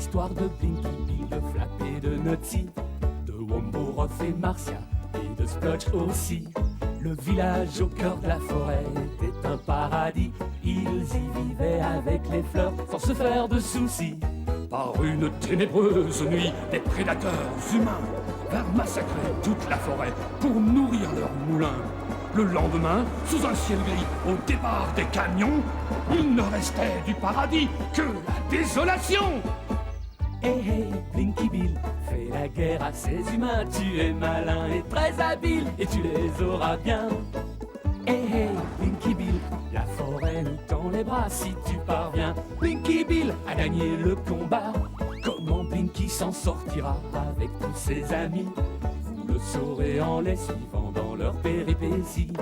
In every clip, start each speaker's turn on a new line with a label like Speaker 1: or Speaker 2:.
Speaker 1: l'histoire de Blinky Bill, de Flap et de Nutty, de Wombo, Ruff et Marcia, et de Splotch aussi. Le village au cœur de la forêt était un paradis. Ils y vivaient avec les fleurs sans se faire de soucis. Par une ténébreuse nuit, des prédateurs humains vinrent massacrer toute la forêt pour nourrir leurs moulins. Le lendemain, sous un ciel gris, au départ des camions, il ne restait du paradis que la désolation. Hey hey, Blinky Bill, fais la guerre à ces humains. Tu es malin et très habile, et tu les auras bien. Hey hey, Blinky Bill, la forêt nous tend les bras si tu parviens. Blinky Bill a gagné le combat. Comment Blinky s'en sortira avec tous ses amis? Vous le saurez en les suivant dans leurs péripéties.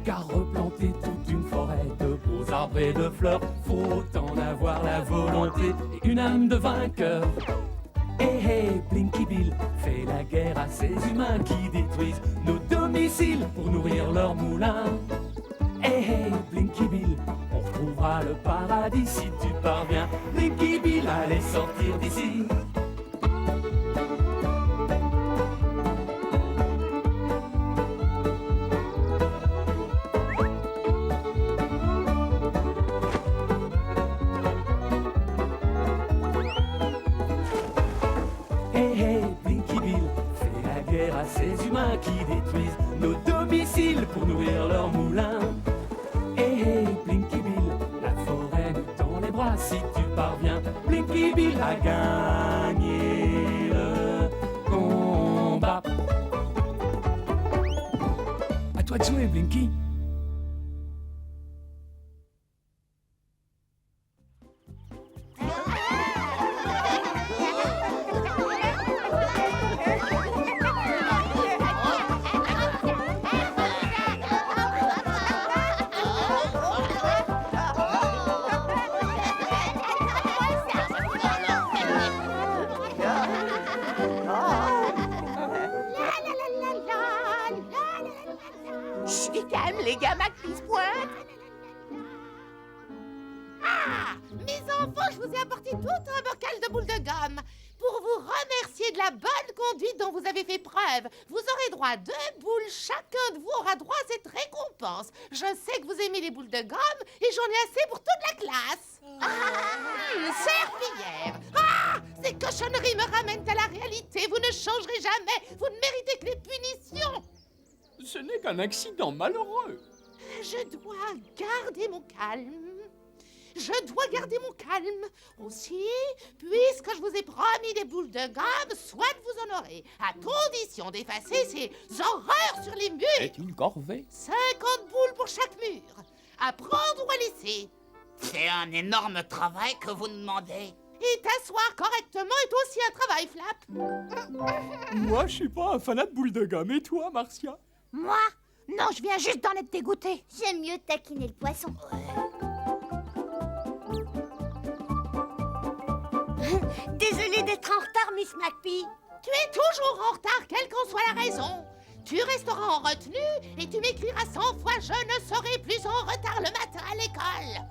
Speaker 1: Car replanter toute une forêt de beaux arbres et de fleurs, faut en avoir la volonté et une âme de vainqueur. Hey hey, Blinky Bill, fais la guerre à ces humains qui détruisent nos domiciles pour nourrir leurs moulins. Hey hey, Blinky Bill, on retrouvera le paradis si tu parviens. Blinky Bill, allez sortir d'ici. Ces humains qui détruisent nos domiciles pour nourrir leurs moulins. Hey hey, Blinky Bill, la forêt nous tend les bras si tu parviens. Blinky Bill a gagné le combat. À toi de jouer, Blinky.
Speaker 2: Les gamins qui se pointent. Ah, mes enfants, je vous ai apporté tout un bocal de boules de gomme pour vous remercier de la bonne conduite dont vous avez fait preuve. Vous aurez droit à 2 boules, chacun de vous aura droit à cette récompense. Je sais que vous aimez les boules de gomme et j'en ai assez pour toute la classe. Serpillière. Ah, ces cochonneries me ramènent à la réalité. Vous ne changerez jamais. Vous ne méritez que les punitions.
Speaker 1: Ce n'est qu'un accident malheureux.
Speaker 2: Je dois garder mon calme. Je dois garder mon calme. Aussi, puisque je vous ai promis des boules de gomme, soit vous en aurez, à condition d'effacer ces horreurs sur les murs.
Speaker 1: C'est une corvée.
Speaker 2: 50 boules pour chaque mur. À prendre ou à laisser.
Speaker 3: C'est un énorme travail que vous demandez.
Speaker 2: Et t'asseoir correctement est aussi un travail, Flap.
Speaker 1: Moi, je suis pas un fanat de boules de gomme. Et toi, Marcia?
Speaker 4: Moi? Non, je viens juste d'en être dégoûtée.
Speaker 5: J'aime mieux taquiner le poisson.
Speaker 4: Désolée d'être en retard, Miss McPhee.
Speaker 2: Tu es toujours en retard, quelle qu'en soit la raison. Tu resteras en retenue et tu m'écriras 100 fois « Je ne serai plus en retard le matin à l'école ».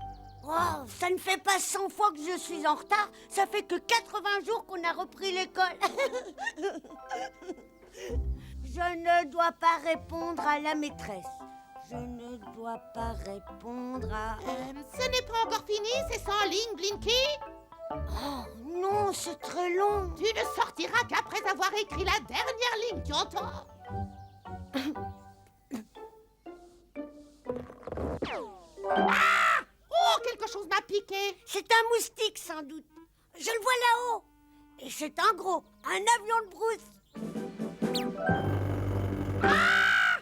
Speaker 4: Oh, ça ne fait pas 100 fois que je suis en retard. Ça fait que 80 jours qu'on a repris l'école. Je ne dois pas répondre à la maîtresse. Je ne dois pas répondre à...
Speaker 2: Ce n'est pas encore fini, c'est 100 lignes, Blinky.
Speaker 4: Oh non, c'est très long.
Speaker 2: Tu ne sortiras qu'après avoir écrit la dernière ligne, tu entends? Ah! Oh, quelque chose m'a piqué.
Speaker 4: C'est un moustique, sans doute. Je le vois là-haut. Et c'est un gros, un avion de brousse.
Speaker 2: Ah!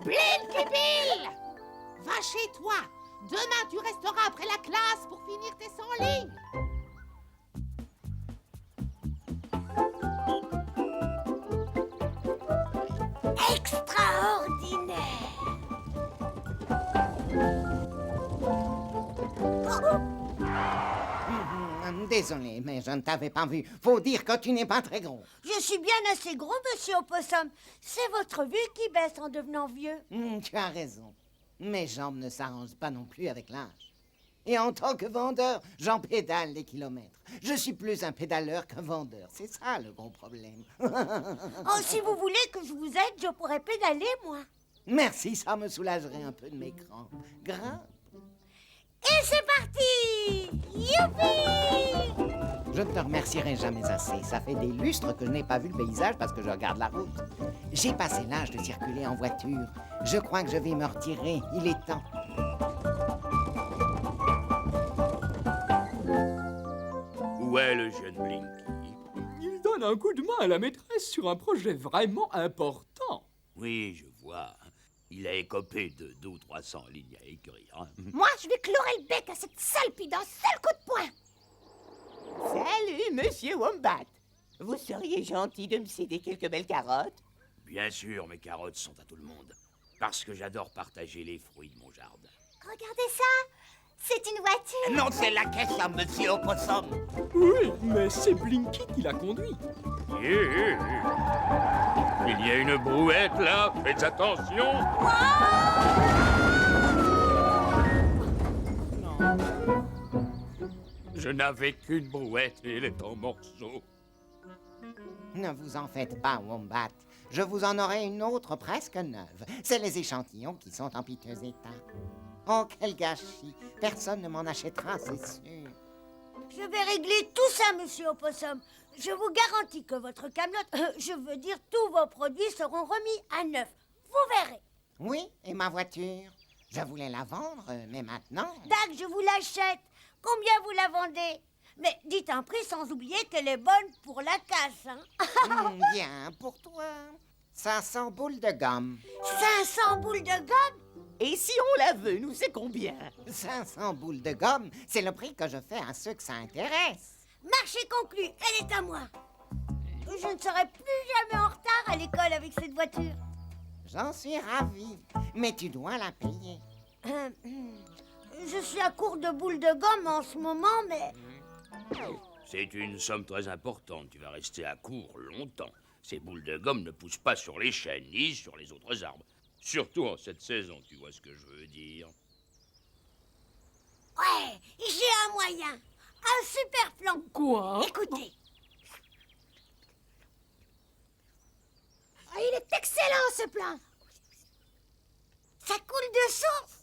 Speaker 2: Blinky Bill! Va chez toi. Demain, tu resteras après la classe pour finir tes 100 lignes.
Speaker 4: Extraordinaire.
Speaker 3: Désolé, mais je ne t'avais pas vu. Faut dire que tu n'es pas très gros.
Speaker 4: Je suis bien assez gros, monsieur Opossum. C'est votre vue qui baisse en devenant vieux.
Speaker 3: Tu as raison. Mes jambes ne s'arrangent pas non plus avec l'âge. Et en tant que vendeur, j'en pédale des kilomètres. Je suis plus un pédaleur qu'un vendeur. C'est ça le gros problème.
Speaker 4: Oh, si vous voulez que je vous aide, je pourrais pédaler, moi.
Speaker 3: Merci, ça me soulagerait un peu de mes crampes. Grimpe.
Speaker 4: Et c'est parti! Youpi!
Speaker 3: Je ne te remercierai jamais assez. Ça fait des lustres que je n'ai pas vu le paysage parce que je regarde la route. J'ai passé l'âge de circuler en voiture. Je crois que je vais me retirer. Il est temps.
Speaker 5: Où est le jeune Blinky?
Speaker 1: Il donne un coup de main à la maîtresse sur un projet vraiment important.
Speaker 5: Oui, je vois. Il a écopé de 200 ou 300 lignes à écrire.
Speaker 4: Moi, je vais clorer le bec à cette salpie d'un seul coup de poing.
Speaker 2: Salut, monsieur Wombat. Vous seriez gentil de me céder quelques belles carottes?
Speaker 5: Bien sûr, mes carottes sont à tout le monde. Parce que j'adore partager les fruits de mon jardin.
Speaker 4: Regardez ça! C'est une voiture!
Speaker 6: Non, c'est la caisse à monsieur Opossum.
Speaker 1: Oui, mais c'est Blinky qui l'a conduit.
Speaker 5: Yeah. Il y a une brouette là, faites attention. Je n'avais qu'une brouette et elle est en morceaux.
Speaker 3: Ne vous en faites pas, Wombat. Je vous en aurai une autre presque neuve. C'est les échantillons qui sont en piteux état. Oh, quel gâchis. Personne ne m'en achètera, c'est sûr.
Speaker 4: Je vais régler tout ça, monsieur Opossum. Je vous garantis que votre camelote, je veux dire tous vos produits seront remis à neuf. Vous verrez.
Speaker 3: Oui, et ma voiture? Je voulais la vendre, mais maintenant...
Speaker 4: Dac, je vous l'achète. Combien vous la vendez? Mais dites un prix sans oublier qu'elle est bonne pour la casse, hein?
Speaker 3: Bien, pour toi. 500 boules de gomme.
Speaker 4: 500 boules de gomme?
Speaker 2: Et si on la veut, nous c'est combien?
Speaker 3: 500 boules de gomme, c'est le prix que je fais à ceux que ça intéresse.
Speaker 4: Marché conclu, elle est à moi. Je ne serai plus jamais en retard à l'école avec cette voiture.
Speaker 3: J'en suis ravi, mais tu dois la payer.
Speaker 4: Je suis à court de boules de gomme en ce moment, mais...
Speaker 5: C'est une somme très importante. Tu vas rester à court longtemps. Ces boules de gomme ne poussent pas sur les chênes ni sur les autres arbres. Surtout en cette saison, tu vois ce que je veux dire.
Speaker 4: Ouais, j'ai un moyen. Un super plan.
Speaker 1: Quoi?
Speaker 4: Écoutez. Ah, il est excellent, ce plan. Ça coule de source.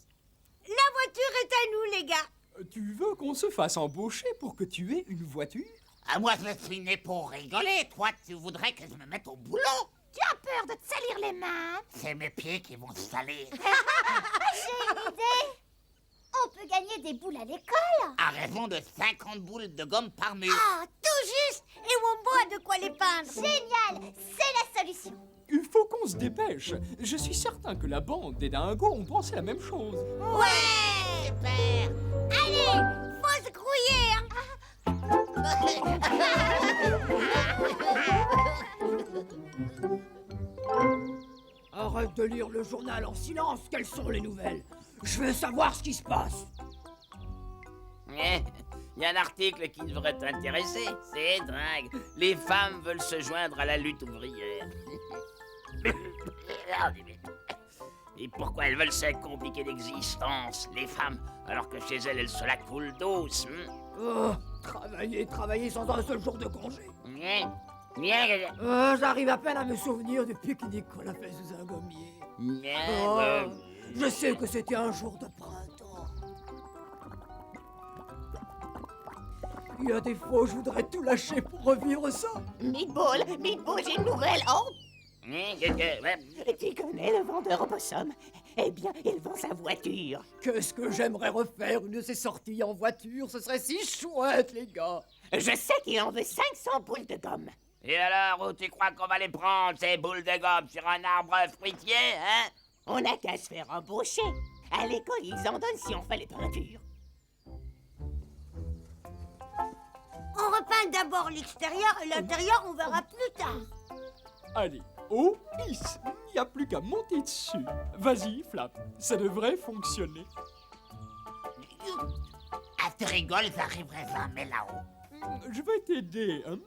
Speaker 4: La voiture est à nous, les gars.
Speaker 1: Tu veux qu'on se fasse embaucher pour que tu aies une voiture?
Speaker 6: Ah, moi, je suis né pour rigoler. Toi, tu voudrais que je me mette au boulot?
Speaker 4: Tu as peur de te salir les mains?
Speaker 6: C'est mes pieds qui vont se salir.
Speaker 4: J'ai une idée. On peut gagner des boules à l'école.
Speaker 6: À raison de 50 boules de gomme par mur.
Speaker 4: Ah, tout juste. Et Wombo a de quoi les peindre. Génial. C'est la solution.
Speaker 1: Il faut qu'on se dépêche. Je suis certain que la bande des dingos ont pensé la même chose.
Speaker 4: Ouais.
Speaker 6: Super.
Speaker 4: Allez, faut se grouiller, hein.
Speaker 7: Arrête de lire le journal en silence. Quelles sont les nouvelles? Je veux savoir ce qui se passe.
Speaker 8: Il y a un article qui devrait t'intéresser. C'est dingue. Les femmes veulent se joindre à la lutte ouvrière. Et pourquoi elles veulent se compliquer l'existence, les femmes, alors que chez elles se la coulent douce?
Speaker 7: Oh, travailler sans un seul jour de congé.
Speaker 8: Bien,
Speaker 7: J'arrive à peine à me souvenir du pique-nique qu'on a fait sous un gommier. Je sais que c'était un jour de printemps. Il y a des fois, je voudrais tout lâcher pour revivre ça.
Speaker 2: Meatball, j'ai une nouvelle. Oh, tu connais le vendeur Opossum? Eh bien, il vend sa voiture.
Speaker 7: Qu'est-ce que j'aimerais refaire une de ces sorties en voiture? Ce serait si chouette, les gars.
Speaker 2: Je sais qu'il en veut 500 boules de gomme.
Speaker 8: Et alors, où tu crois qu'on va les prendre, ces boules de gomme, sur un arbre fruitier, hein?
Speaker 2: On n'a qu'à se faire embaucher. À l'école, ils en donnent si on fait les peintures.
Speaker 4: On repeint d'abord l'extérieur et l'intérieur, on verra plus tard.
Speaker 1: Allez, au pisse. Il n'y a plus qu'à monter dessus. Vas-y, Flap, ça devrait fonctionner.
Speaker 6: Ah, tu rigoles, j'arriverai jamais là-haut.
Speaker 1: Je vais t'aider, hein?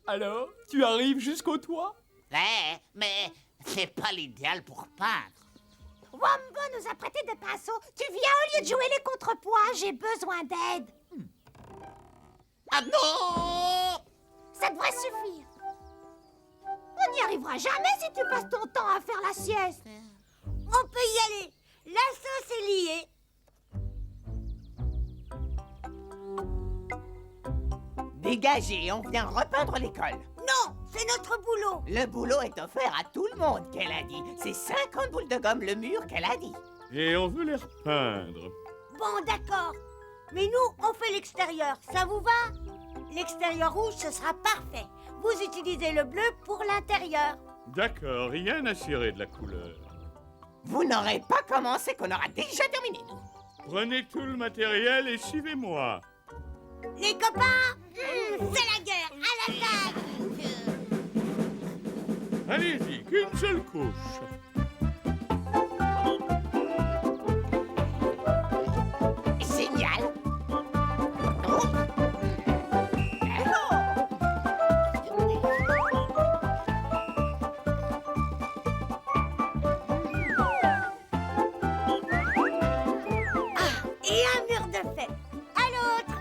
Speaker 1: Alors, tu arrives jusqu'au toit?
Speaker 6: Ouais, mais c'est pas l'idéal pour peindre.
Speaker 2: Vous
Speaker 4: Wombo nous a prêté des pinceaux. Tu viens au lieu de jouer les contrepoids. J'ai besoin d'aide.
Speaker 6: Ah non!
Speaker 4: Ça devrait suffire. On n'y arrivera jamais si tu passes ton temps à faire la sieste. On peut y aller. La sauce est liée.
Speaker 6: Dégagez, on vient repeindre l'école.
Speaker 4: Non, c'est notre boulot.
Speaker 6: Le boulot est offert à tout le monde, qu'elle a dit. C'est 50 boules de gomme le mur qu'elle a dit.
Speaker 9: Et on veut les repeindre.
Speaker 4: Bon, d'accord. Mais nous, on fait l'extérieur. Ça vous va? L'extérieur rouge, ce sera parfait. Vous utilisez le bleu pour l'intérieur.
Speaker 9: D'accord, rien à cirer de la couleur.
Speaker 6: Vous n'aurez pas commencé qu'on aura déjà terminé, nous.
Speaker 9: Prenez tout le matériel et suivez-moi.
Speaker 4: Les copains, c'est la guerre. À l'attaque.
Speaker 9: Allez-y, qu'une seule couche.
Speaker 6: Génial.
Speaker 4: Et un mur de fait. À l'autre.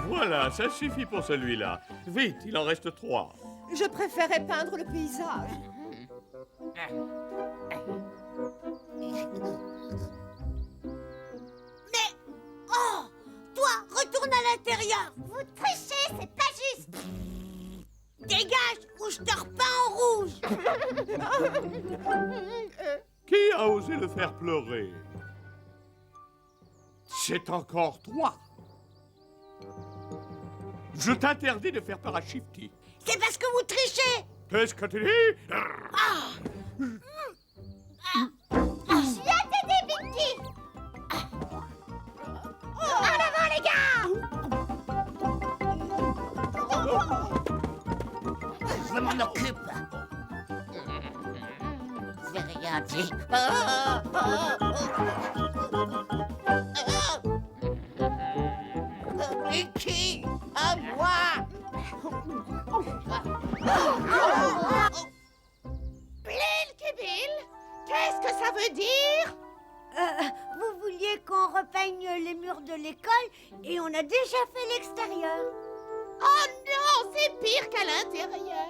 Speaker 9: Voilà, ça suffit pour celui-là. Vite, il en reste 3.
Speaker 7: Je préférais peindre le paysage.
Speaker 4: Mais, oh, toi, retourne à l'intérieur. Vous trichez, c'est pas juste. Dégage ou je te repeins en rouge.
Speaker 9: Qui a osé le faire pleurer? C'est encore toi. Je t'interdis de faire peur à Shifty.
Speaker 4: C'est parce que vous trichez.
Speaker 9: Qu'est-ce que tu dis?
Speaker 4: Je viens t'aider, Vicky. En avant, les gars.
Speaker 6: Je m'en occupe.
Speaker 3: J'ai rien dit.
Speaker 6: Vicky, à moi.
Speaker 2: Blilkibil, qu'est-ce que ça veut dire?
Speaker 4: Vous vouliez qu'on repeigne les murs de l'école et on a déjà fait l'extérieur.
Speaker 2: Oh non, c'est pire qu'à l'intérieur.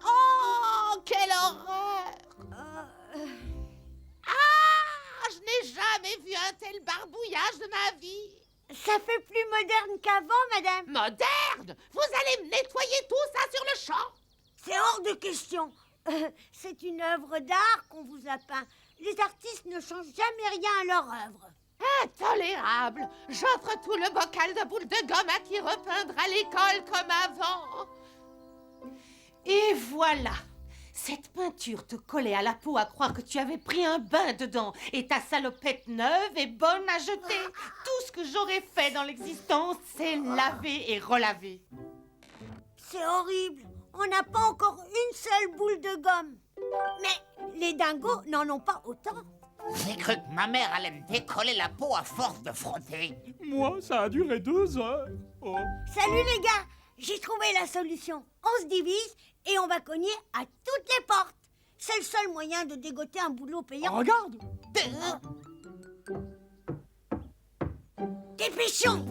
Speaker 2: Oh, quelle horreur. Ah, je n'ai jamais vu un tel barbouillage de ma vie.
Speaker 4: Ça fait plus moderne qu'avant, madame.
Speaker 2: Moderne? Vous allez me nettoyer tout ça sur le champ?
Speaker 4: C'est hors de question. C'est une œuvre d'art qu'on vous a peint. Les artistes ne changent jamais rien à leur œuvre.
Speaker 2: Intolérable. J'offre tout le bocal de boules de gomme à qui repeindra l'école comme avant. Et voilà. Cette peinture te collait à la peau à croire que tu avais pris un bain dedans. Et ta salopette neuve est bonne à jeter. Tout ce que j'aurais fait dans l'existence, c'est laver et relaver.
Speaker 4: C'est horrible. On n'a pas encore une seule boule de gomme. Mais les dingos n'en ont pas autant.
Speaker 6: J'ai cru que ma mère allait me décoller la peau à force de frotter.
Speaker 9: Moi, ça a duré 2 heures. Oh.
Speaker 4: Salut les gars, j'ai trouvé la solution. On se divise et on va cogner à toutes les portes. C'est le seul moyen de dégoter un boulot payant.
Speaker 9: Regarde.
Speaker 4: Dépêchons!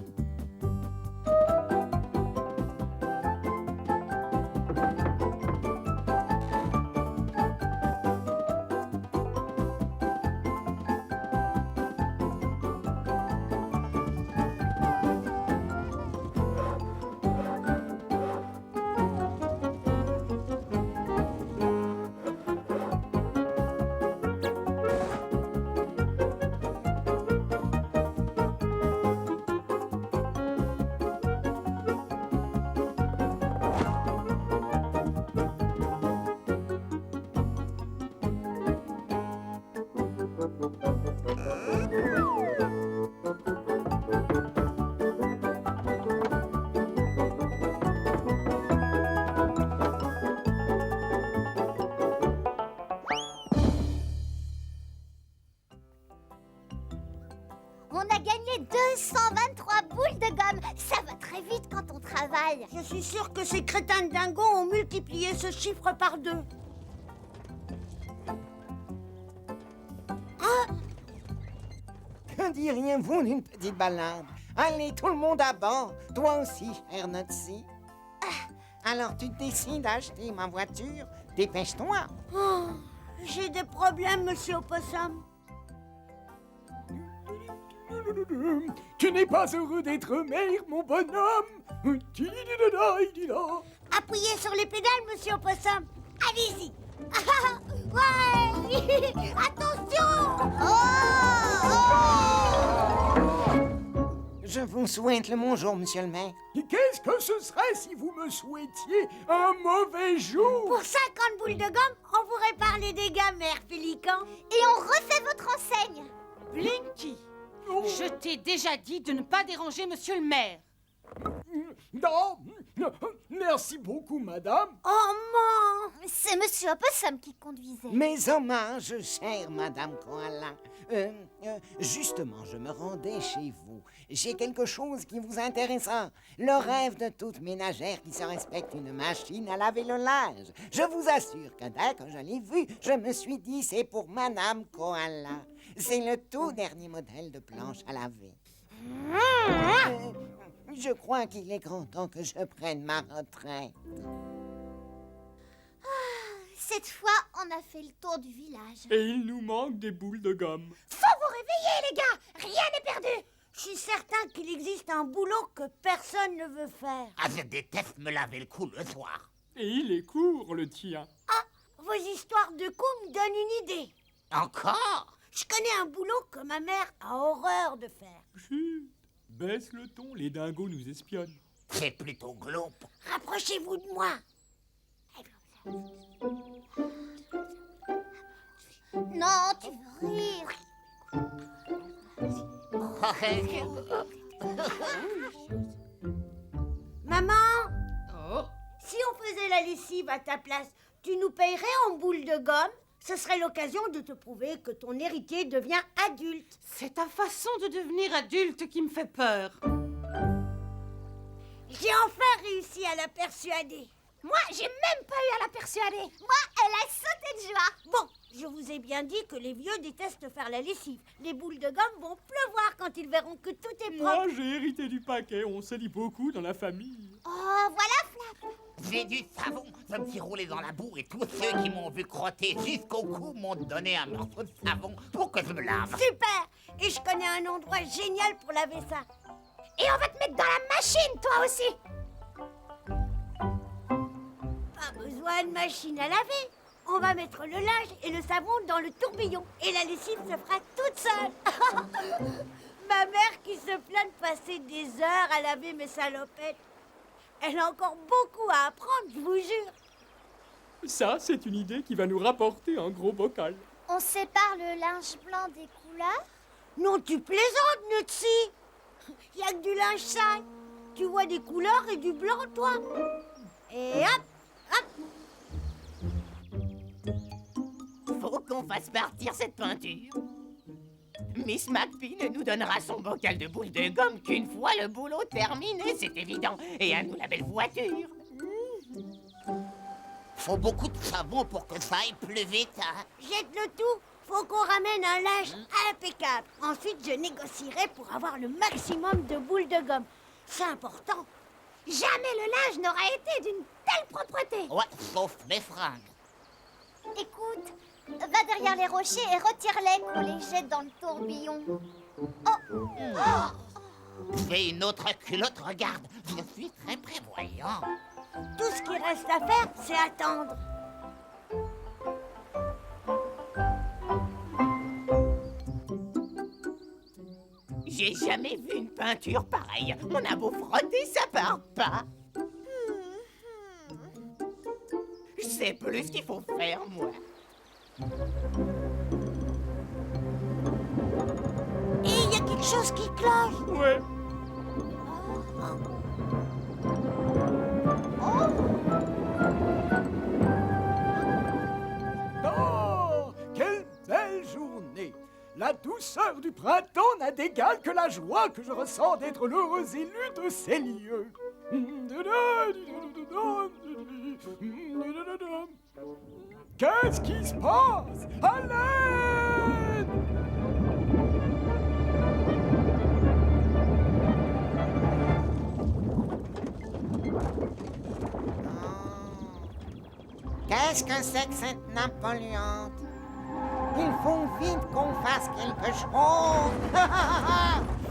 Speaker 4: On a gagné 223 boules de gomme. Ça va très vite quand on travaille.
Speaker 10: Je suis sûre que ces crétins de dingos ont multiplié ce chiffre par 2.
Speaker 3: Que diriez-vous d'une petite balade? Allez, tout le monde à bord. Toi aussi, cher Notsi. Alors, tu décides d'acheter ma voiture? Dépêche-toi.
Speaker 10: Oh, j'ai des problèmes, monsieur Opossum.
Speaker 1: Tu n'es pas heureux d'être maire, mon bonhomme?
Speaker 10: Appuyez sur les pédales, monsieur Opossum. Allez-y. Ouais. Attention.
Speaker 3: Je vous souhaite le bonjour, monsieur le maire.
Speaker 1: Qu'est-ce que ce serait si vous me souhaitiez un mauvais jour?
Speaker 10: Pour 50 boules de gomme, on vous répare les dégâts, mère Pélican.
Speaker 4: Et on refait votre enseigne.
Speaker 2: Blinky, je t'ai déjà dit de ne pas déranger monsieur le maire.
Speaker 1: Non, merci beaucoup, madame.
Speaker 10: Oh, mon.
Speaker 4: C'est monsieur Opossum qui conduisait.
Speaker 3: Mes hommages, chère Madame Koala. Justement, je me rendais chez vous. J'ai quelque chose qui vous intéressera. Le rêve de toute ménagère qui se respecte, une machine à laver le linge. Je vous assure que dès que je l'ai vue, je me suis dit, c'est pour Madame Koala. C'est le tout dernier modèle de planche à laver. Je crois qu'il est grand temps que je prenne ma retraite.
Speaker 4: Cette fois, on a fait le tour du village.
Speaker 9: Et il nous manque des boules de gomme.
Speaker 10: Faut vous réveiller, les gars. Rien n'est perdu. Je suis certain qu'il existe un boulot que personne ne veut faire.
Speaker 6: Ah, je déteste me laver le cou le soir.
Speaker 9: Et il est court, le tien.
Speaker 10: Ah, vos histoires de coups me donnent une idée.
Speaker 6: Encore?
Speaker 10: Je connais un boulot que ma mère a horreur de faire.
Speaker 9: Chut, baisse le ton, les dingos nous espionnent.
Speaker 6: C'est plutôt glauque.
Speaker 10: Rapprochez-vous de moi.
Speaker 4: Non, tu veux rire.
Speaker 10: Maman,
Speaker 2: Oh,
Speaker 10: si on faisait la lessive à ta place, tu nous payerais en boules de gomme? Ce serait l'occasion de te prouver que ton héritier devient adulte.
Speaker 2: c'est ta façon de devenir adulte qui me fait peur.
Speaker 10: J'ai enfin réussi à la persuader.
Speaker 4: Moi, j'ai même pas eu à la persuader. Moi, elle a sauté de joie.
Speaker 10: Bon, je vous ai bien dit que les vieux détestent faire la lessive. Les boules de gomme vont pleuvoir quand ils verront que tout est propre.
Speaker 9: Moi, j'ai hérité du paquet, on se lit beaucoup dans la famille.
Speaker 4: Oh, voilà Flap.
Speaker 6: J'ai du savon. Je me suis roulé dans la boue et tous ceux qui m'ont vu crotter jusqu'au cou m'ont donné un morceau de savon pour que je me lave.
Speaker 10: Super. Et je connais un endroit génial pour laver ça.
Speaker 4: Et on va te mettre dans la machine, toi aussi.
Speaker 10: Pas besoin de machine à laver. On va mettre le linge et le savon dans le tourbillon. Et la lessive se fera toute seule. Ma mère qui se plaint de passer des heures à laver mes salopettes. Elle a encore beaucoup à apprendre, je vous jure.
Speaker 9: Ça, c'est une idée qui va nous rapporter un gros bocal.
Speaker 4: On sépare le linge blanc des couleurs.
Speaker 10: Non, tu plaisantes, Nutsi. Il n'y a que du linge sale. Tu vois des couleurs et du blanc, toi. Et hop, hop.
Speaker 6: Faut qu'on fasse partir cette peinture. Miss McPhee ne nous donnera son bocal de boules de gomme qu'une fois le boulot terminé, c'est évident. Et à nous la belle voiture. Faut beaucoup de savon pour que ça aille plus vite, hein.
Speaker 10: Jette le tout. Faut qu'on ramène un linge impeccable. Ensuite, je négocierai pour avoir le maximum de boules de gomme. C'est important.
Speaker 4: Jamais le linge n'aura été d'une telle propreté.
Speaker 6: Ouais, sauf mes fringues.
Speaker 4: Écoute, va derrière les rochers et retire-les qu'on les jette dans le tourbillon.
Speaker 6: J'ai une autre culotte, regarde. Je suis très prévoyant.
Speaker 10: Tout ce qui reste à faire, c'est attendre.
Speaker 6: J'ai jamais vu une peinture pareille. On a beau frotter, ça part pas. Je sais plus ce qu'il faut faire, moi.
Speaker 10: Et il y a quelque chose qui cloche.
Speaker 9: Ouais,
Speaker 1: Oh, quelle belle journée! La
Speaker 11: La douceur du printemps n'a d'égal que la joie que je ressens d'être l'heureux élu de ces lieux. Qu'est-ce qui se passe? À l'aide!
Speaker 3: Qu'est-ce que c'est que cette nappe polluante? Il faut vite qu'on fasse quelque chose.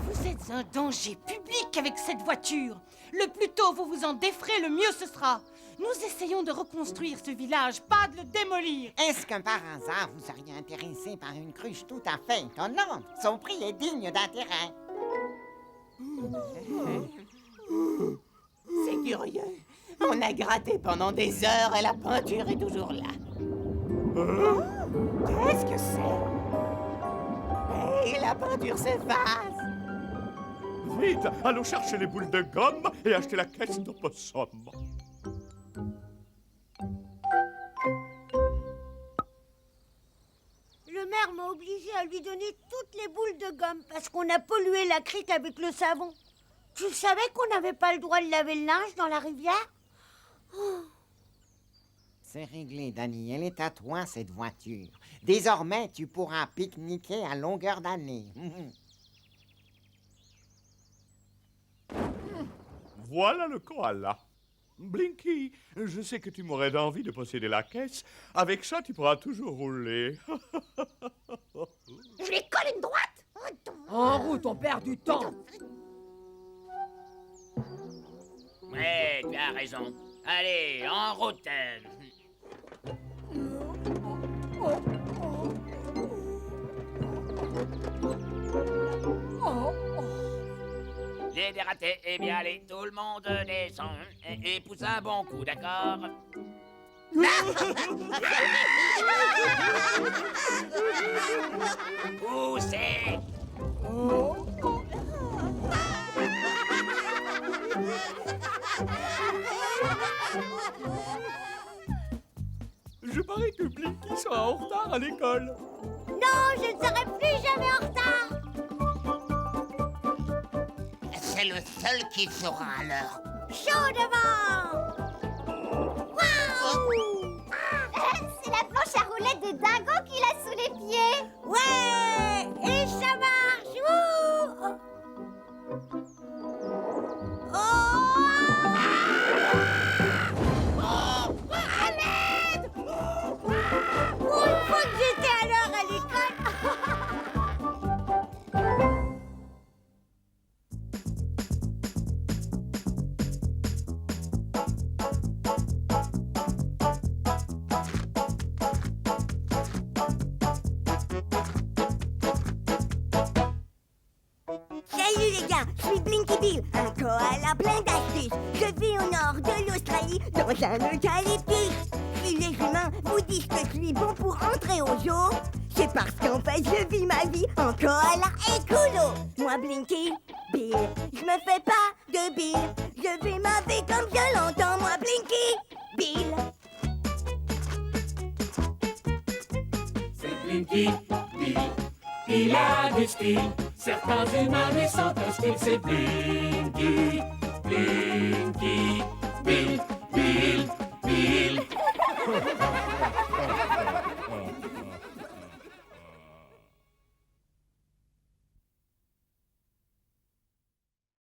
Speaker 12: Vous êtes un danger public avec cette voiture. Le plus tôt vous vous en déferez, le mieux ce sera. Nous essayons de reconstruire ce village, pas de le démolir.
Speaker 3: Est-ce que par hasard vous seriez intéressé par une cruche tout à fait étonnante? Son prix est digne d'intérêt.
Speaker 6: C'est curieux. On a gratté pendant des heures et la peinture est toujours là. Qu'est-ce que c'est? Et la peinture s'efface.
Speaker 9: Vite, allons chercher les boules de gomme et acheter la caisse d'opossum.
Speaker 10: Le maire m'a obligé à lui donner toutes les boules de gomme parce qu'on a pollué la crique avec le savon. Tu savais qu'on n'avait pas le droit de laver le linge dans la rivière?
Speaker 3: C'est réglé, Danny. Elle est à toi, cette voiture. Désormais, tu pourras pique-niquer à longueur d'année.
Speaker 9: Voilà le koala. Blinky, je sais que tu m'aurais d'envie de posséder la caisse. Avec ça, tu pourras toujours rouler.
Speaker 4: Je lui colle une droite.
Speaker 7: En route, on perd du temps.
Speaker 8: Ouais, tu as raison. Allez, en route. J'ai dératé, eh bien allez, tout le monde descend et pousse un bon coup, d'accord? Poussez!
Speaker 9: Je parie que Blinky sera en retard à l'école.
Speaker 10: Non, je ne serai plus jamais en retard.
Speaker 3: C'est le seul qui sera à l'heure.
Speaker 10: Chaud devant. Waouh!
Speaker 4: C'est la planche à roulettes de Dingo qu'il a sous les pieds.
Speaker 10: Ouais! Et ça marche! Wouh! Oh! À l'aide! Pour une fois que j'étais à l'heure à l'école. Salut les gars, je suis Blinky Bill, un koala plein d'astuces. Je vis au nord de l'Australie, dans un eucalyptus. Si les humains vous disent que je suis bon pour entrer au zoo, c'est parce qu'en fait je vis ma vie en koala écolo. Moi Blinky Bill, je me fais pas de bill. Je vis ma vie comme je l'entends, moi Blinky Bill.
Speaker 1: C'est Blinky Bill, il a du style. Certains humains lui sont hostiles, c'est Blinky, Blinky, Bill, Bill.